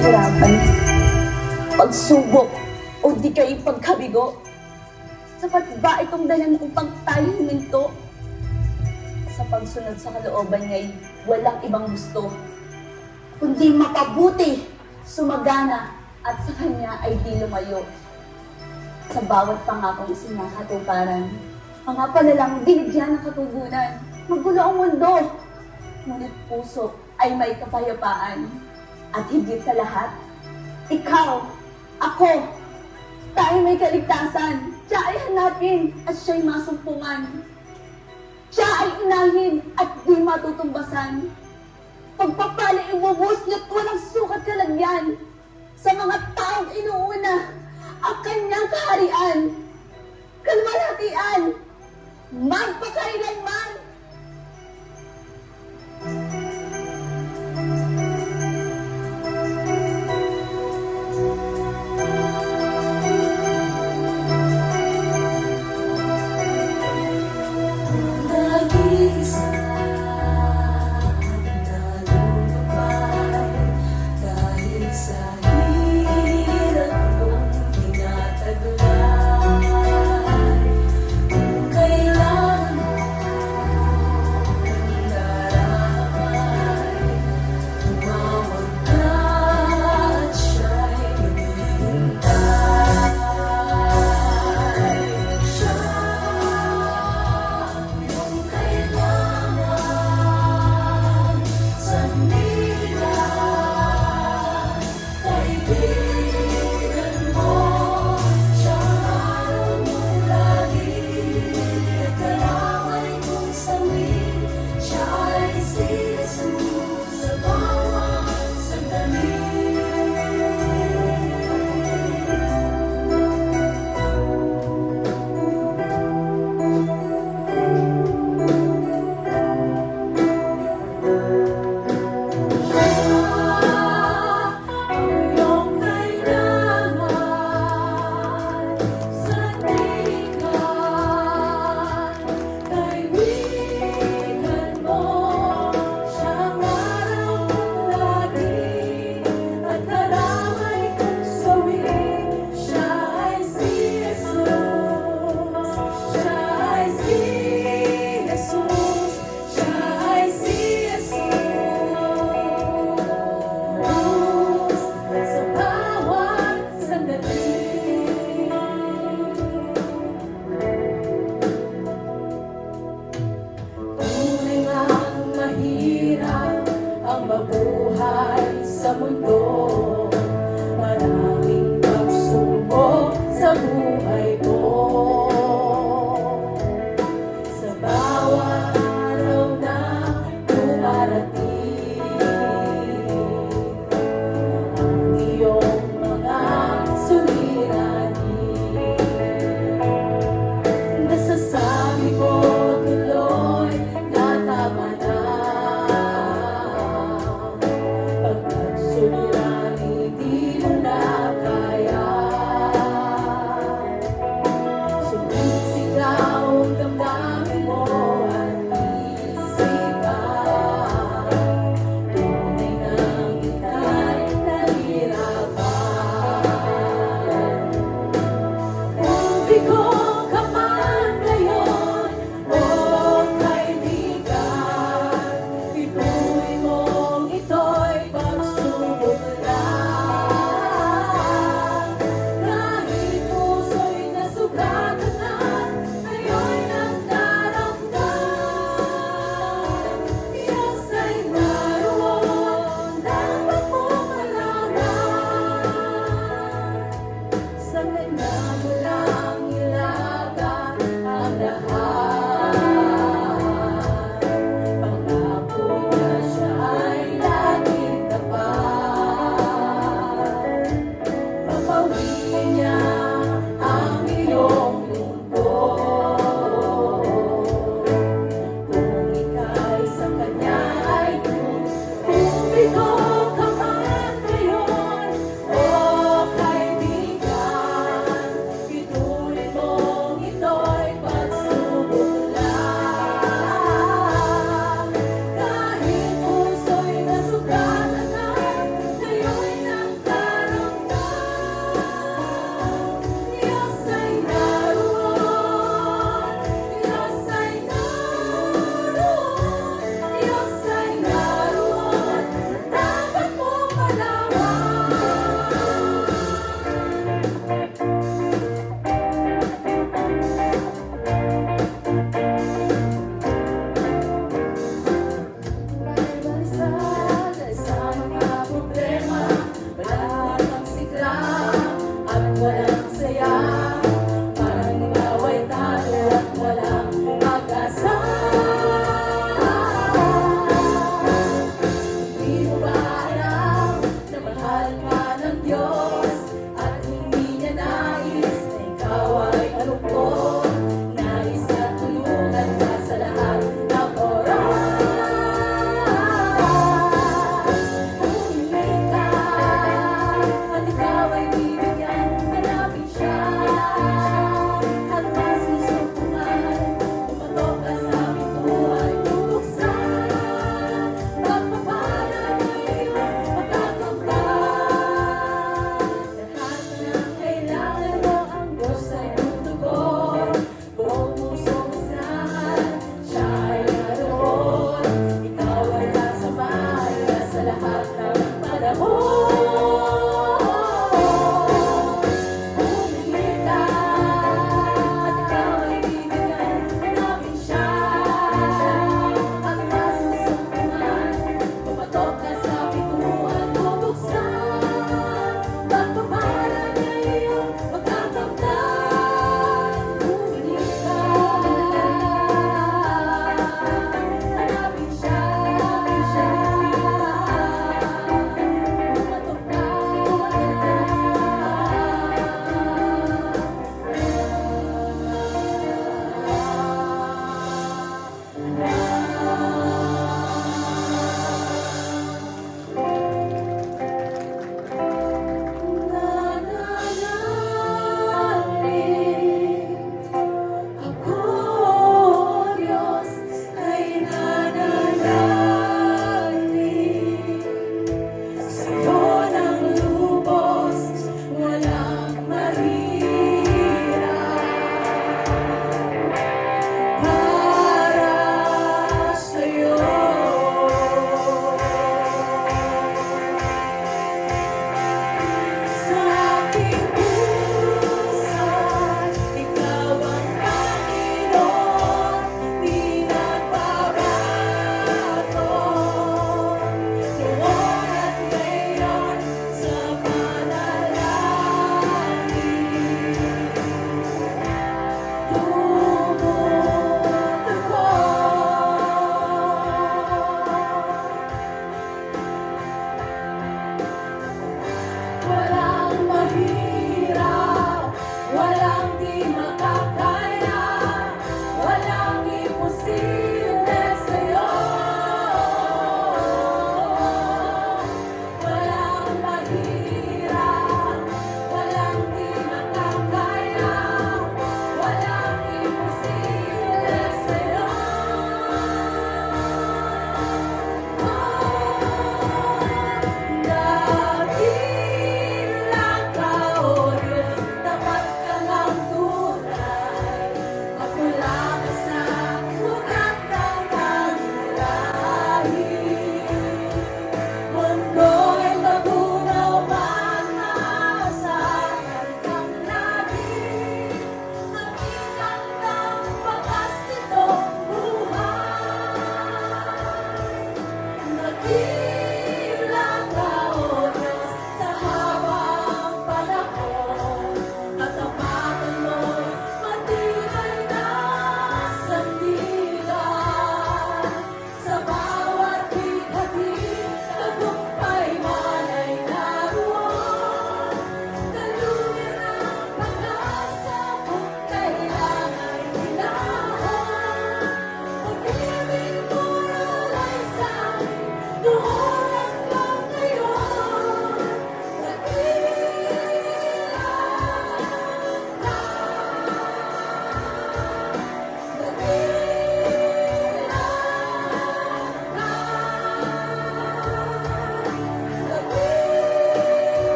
kahirapan, pagsubok, o di kay pagkabigo? Sapat ba itong dalan upang tayo huminto? Sa pagsunod sa kalooban niya'y walang ibang gusto, kundi mapabuti, sumagana, at sa kanya ay di lumayo. Sa bawat pangakong isinakatuparan, mga panalang binigyan ng katugunan. Magulo ang mundo, ngunit puso ay may kapayapaan. At higit sa lahat, ikaw, ako, tayo may kaligtasan. Siya ay hanapin at siya'y masumpungan. Siya ay unahin at di matutumbasan. Pagpapala ibubuhos niya't walang sukat kalagyan. Sa mga taong inuuna ang kanyang kaharian, kalwalhatian, magpakailanman. Mabuhay sa mundo, maraming pagsubok sa buhay ko. Sa bawat araw na dumarating, ang iyong mga suliranin, nasasabi ko tuloy na tama na. Pagkatsuliranin panahon